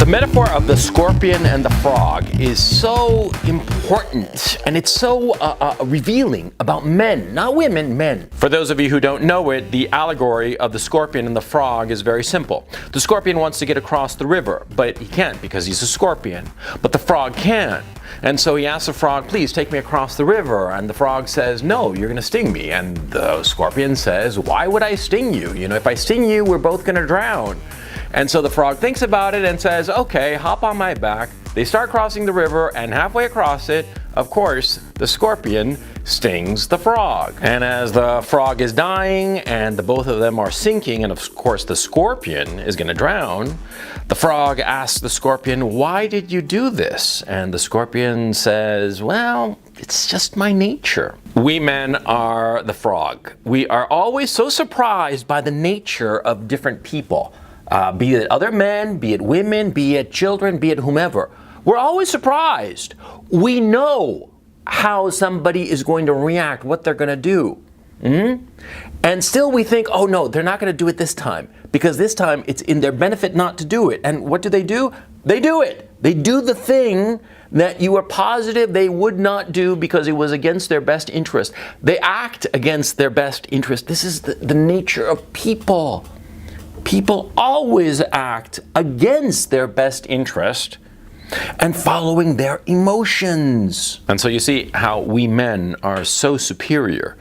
The metaphor of the scorpion and the frog is so important, and it's so revealing about men, not women, men. For those of you who don't know it, the allegory of the scorpion and the frog is very simple. The scorpion wants to get across the river, but he can't because he's a scorpion. But the frog can. And so he asks the frog, please take me across the river. And the frog says, no, you're going to sting me. And the scorpion says, why would I sting you? You know, if I sting you, we're both going to drown. And so the frog thinks about it and says, okay, hop on my back. They start crossing the river, and halfway across it, of course, the scorpion stings the frog. And as the frog is dying and the both of them are sinking, and of course the scorpion is going to drown, the frog asks the scorpion, why did you do this? And the scorpion says, well, it's just my nature. We men are the frog. We are always so surprised by the nature of different people. Be it other men, be it women, be it children, be it whomever. We're always surprised. We know how somebody is going to react, what they're going to do. And still we think, oh no, they're not going to do it this time, because this time it's in their benefit not to do it. And what do? They do it. They do the thing that you are positive they would not do because it was against their best interest. They act against their best interest. This is the nature of people. People always act against their best interest and following their emotions. And so you see how we men are so superior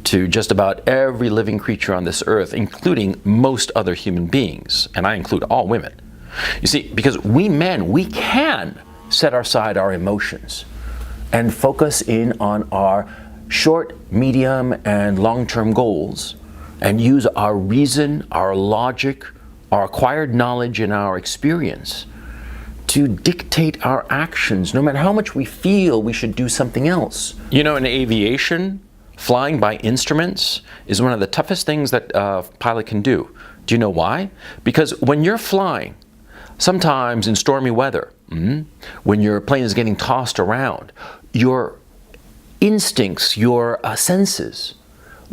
to just about every living creature on this earth, including most other human beings, and I include all women. You see, because we men, we can set aside our emotions and focus in on our short, medium, and long-term goals, and use our reason, our logic, our acquired knowledge, and our experience to dictate our actions, no matter how much we feel we should do something else. You know, in aviation, flying by instruments is one of the toughest things that a pilot can do. Do you know why? Because when you're flying, sometimes in stormy weather, when your plane is getting tossed around, your instincts, your senses,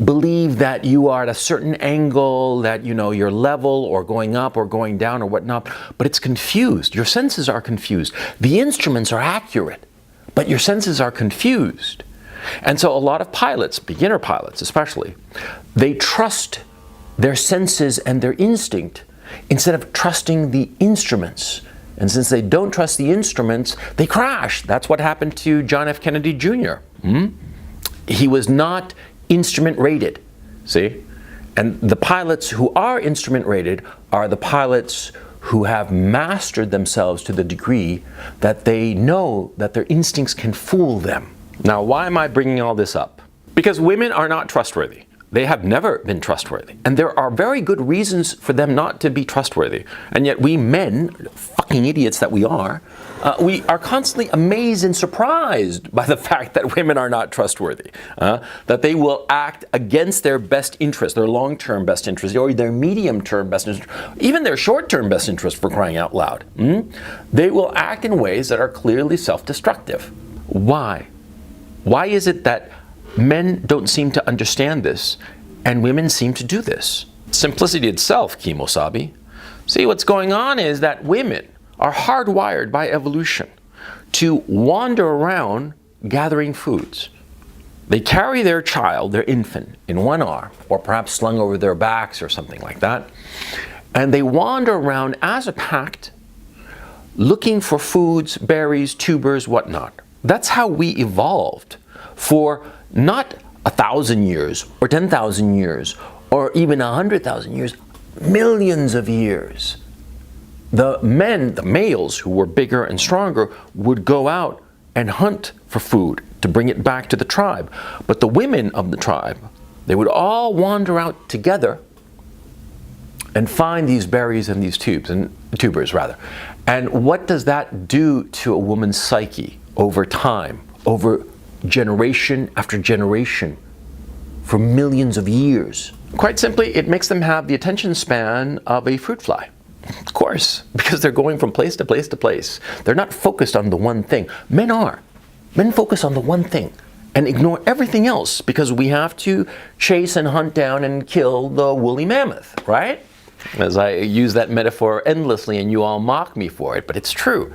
believe that you are at a certain angle, that you know you're level or going up or going down or whatnot, but it's confused. Your senses are confused. The instruments are accurate, but your senses are confused. And so a lot of pilots, beginner pilots especially, they trust their senses and their instinct instead of trusting the instruments. And since they don't trust the instruments, they crash. That's what happened to John F. Kennedy Jr. He was not instrument rated, see? And the pilots who are instrument rated are the pilots who have mastered themselves to the degree that they know that their instincts can fool them. Now, why am I bringing all this up? Because women are not trustworthy. They have never been trustworthy. And there are very good reasons for them not to be trustworthy. And yet we men, fucking idiots that we are constantly amazed and surprised by the fact that women are not trustworthy. That they will act against their best interest, their long-term best interest, or their medium-term best interest, even their short-term best interest, for crying out loud. They will act in ways that are clearly self-destructive. Why? Why is it that men don't seem to understand this, and women seem to do this? Simplicity itself, Kimosabi. See, what's going on is that women are hardwired by evolution to wander around gathering foods. They carry their child, their infant, in one arm, or perhaps slung over their backs or something like that, and they wander around as a pack, looking for foods, berries, tubers, whatnot. That's how we evolved for not 1,000 years or 10,000 years or even 100,000 years, millions of years. The men, the males who were bigger and stronger, would go out and hunt for food to bring it back to the tribe. But the women of the tribe, they would all wander out together and find these berries and these tubers rather. And what does that do to a woman's psyche over time, over generation after generation, for millions of years? Quite simply, it makes them have the attention span of a fruit fly. Of course, because they're going from place to place to place. They're not focused on the one thing. Men are. Men focus on the one thing and ignore everything else because we have to chase and hunt down and kill the woolly mammoth, right? As I use that metaphor endlessly and you all mock me for it, but it's true.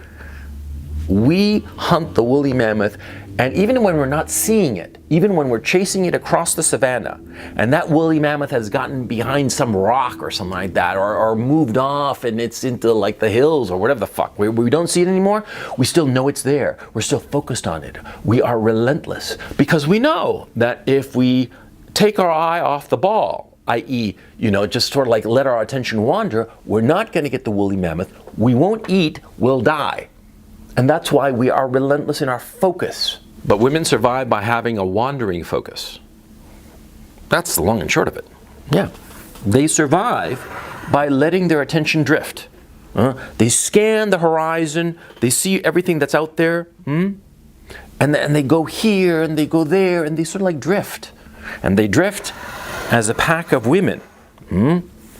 We hunt the woolly mammoth, and even when we're not seeing it, even when we're chasing it across the savannah, and that woolly mammoth has gotten behind some rock or something like that, or moved off and it's into like the hills or whatever the fuck, we don't see it anymore, we still know it's there. We're still focused on it. We are relentless because we know that if we take our eye off the ball, i.e., just sort of like let our attention wander, we're not going to get the woolly mammoth. We won't eat, we'll die. And that's why we are relentless in our focus. But women survive by having a wandering focus. That's the long and short of it. Yeah. They survive by letting their attention drift. They scan the horizon, they see everything that's out there, and they go here and they go there and they sort of like drift. And they drift as a pack of women.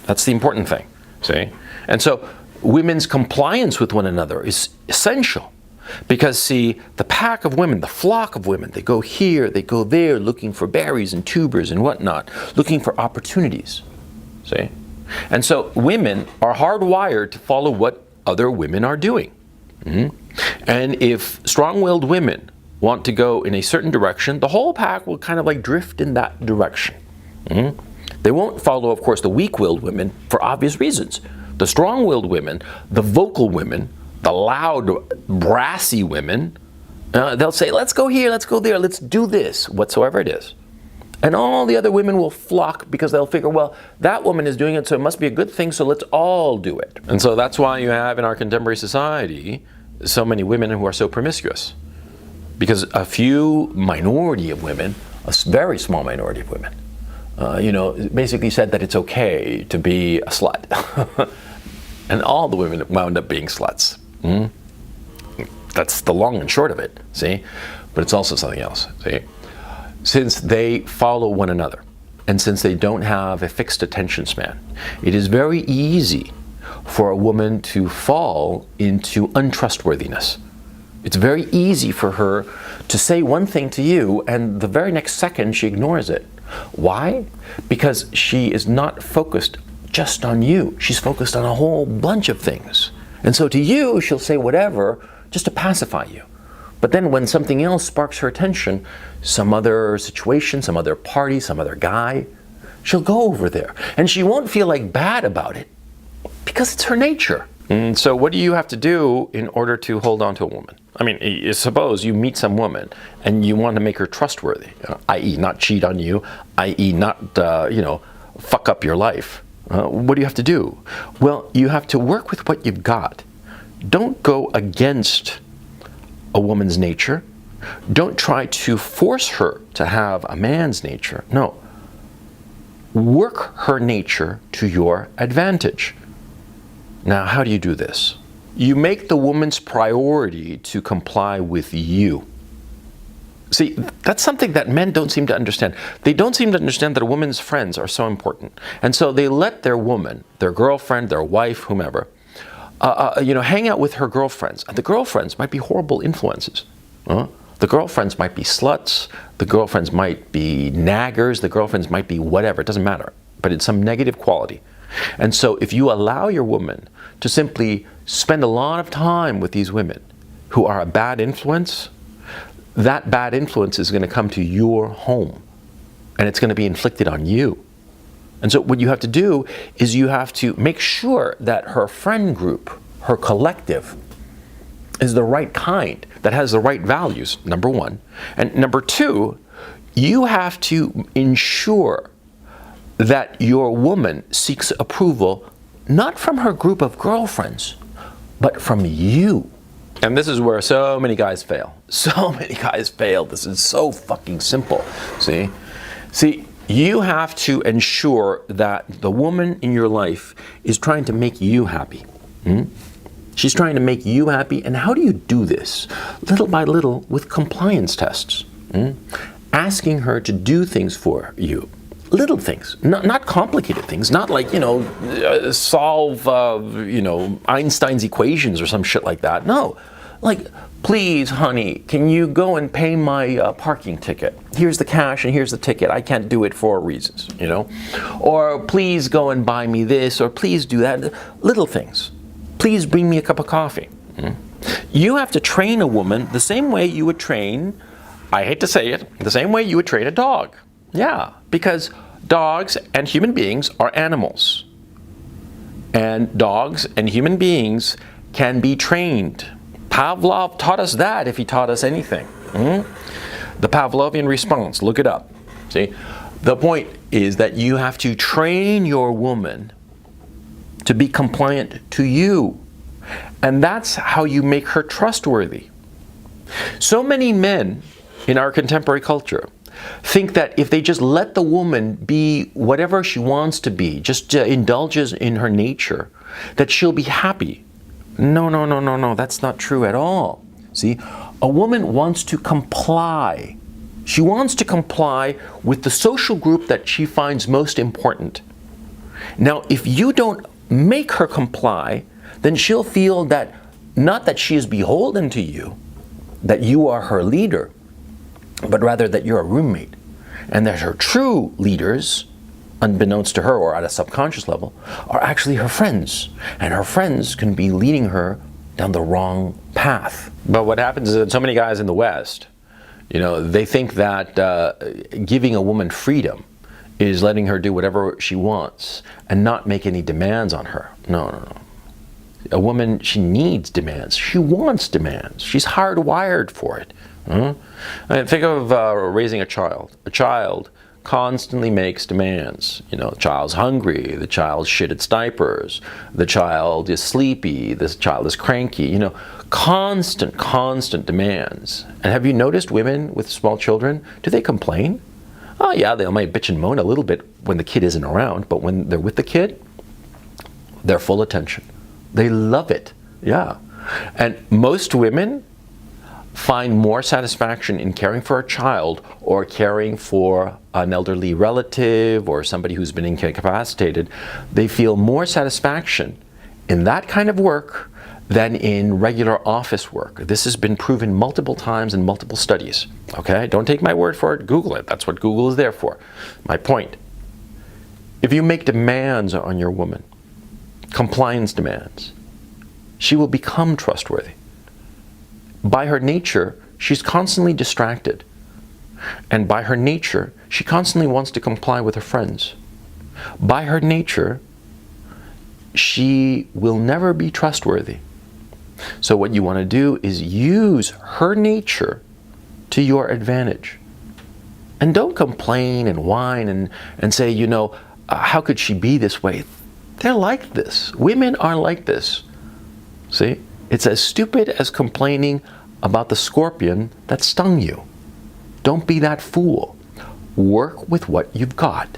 That's the important thing, see? And so women's compliance with one another is essential because, see, the pack of women, the flock of women, they go here, they go there, looking for berries and tubers and whatnot, looking for opportunities, see? And so women are hardwired to follow what other women are doing. And if strong-willed women want to go in a certain direction, the whole pack will kind of like drift in that direction. They won't follow, of course, the weak-willed women for obvious reasons. The strong-willed women, the vocal women, the loud, brassy women, they'll say, let's go here, let's go there, let's do this, whatsoever it is. And all the other women will flock because they'll figure, well, that woman is doing it, so it must be a good thing, so let's all do it. And so that's why you have in our contemporary society so many women who are so promiscuous. Because a few minority of women, a very small minority of women, basically said that it's okay to be a slut. And all the women wound up being sluts. That's the long and short of it, see? But it's also something else, see? Since they follow one another, and since they don't have a fixed attention span, it is very easy for a woman to fall into untrustworthiness. It's very easy for her to say one thing to you, and the very next second she ignores it. Why? Because she is not focused just on you. She's focused on a whole bunch of things. And so to you, she'll say whatever just to pacify you. But then when something else sparks her attention, some other situation, some other party, some other guy, she'll go over there. And she won't feel like bad about it because it's her nature. And so what do you have to do in order to hold on to a woman? I mean, suppose you meet some woman and you want to make her trustworthy, i.e. not cheat on you, i.e. not, fuck up your life. What do you have to do? Well, you have to work with what you've got. Don't go against a woman's nature. Don't try to force her to have a man's nature. No. Work her nature to your advantage. Now, how do you do this? You make the woman's priority to comply with you. See, that's something that men don't seem to understand. They don't seem to understand that a woman's friends are so important. And so they let their woman, their girlfriend, their wife, whomever, hang out with her girlfriends. And the girlfriends might be horrible influences. The girlfriends might be sluts. The girlfriends might be naggers. The girlfriends might be whatever. It doesn't matter. But it's some negative quality. And so if you allow your woman to simply spend a lot of time with these women who are a bad influence, that bad influence is going to come to your home. And it's going to be inflicted on you. And so what you have to do is you have to make sure that her friend group, her collective, is the right kind, that has the right values, number one. And number two, you have to ensure that your woman seeks approval not from her group of girlfriends, but from you. And this is where so many guys fail. So many guys fail. This is so fucking simple. See, you have to ensure that the woman in your life is trying to make you happy. She's trying to make you happy. And how do you do this? Little by little with compliance tests. Asking her to do things for you. Little things, not complicated things, not like, solve, Einstein's equations or some shit like that. No, Like, please, honey, can you go and pay my parking ticket? Here's the cash and here's the ticket. I can't do it for reasons, you know? Or please go and buy me this, or please do that. Little things. Please bring me a cup of coffee. You have to train a woman the same way you would train, I hate to say it, the same way you would train a dog. Yeah, because dogs and human beings are animals. And dogs and human beings can be trained. Pavlov taught us that, if he taught us anything. The Pavlovian response, look it up. See, the point is that you have to train your woman to be compliant to you. And that's how you make her trustworthy. So many men in our contemporary culture think that if they just let the woman be whatever she wants to be, just indulges in her nature, that she'll be happy. No, that's not true at all. See, a woman wants to comply. She wants to comply with the social group that she finds most important. Now, if you don't make her comply, then she'll feel that, not that she is beholden to you, that you are her leader, but rather that you're a roommate, and that her true leaders, unbeknownst to her or at a subconscious level, are actually her friends, and her friends can be leading her down the wrong path. But what happens is that so many guys in the West, you know, they think that giving a woman freedom is letting her do whatever she wants and not make any demands on her. No. A woman, she needs demands. She wants demands. She's hardwired for it. I mean, think of raising a child. A child constantly makes demands. You know, the child's hungry, the child's shit its diapers, the child is sleepy, the child is cranky, you know, constant demands. And have you noticed women with small children, do they complain? Oh yeah, they might bitch and moan a little bit when the kid isn't around, but when they're with the kid, they're full attention. They love it, yeah. And most women find more satisfaction in caring for a child or caring for an elderly relative or somebody who's been incapacitated. They feel more satisfaction in that kind of work than in regular office work. This has been proven multiple times in multiple studies. Okay, don't take my word for it, Google it. That's what Google is there for. My point, if you make demands on your woman, compliance demands, she will become trustworthy. By her nature, she's constantly distracted. And by her nature, she constantly wants to comply with her friends. By her nature, she will never be trustworthy. So what you want to do is use her nature to your advantage. And don't complain and whine and say, you know, how could she be this way? They're like this. Women are like this. See? It's as stupid as complaining about the scorpion that stung you. Don't be that fool. Work with what you've got.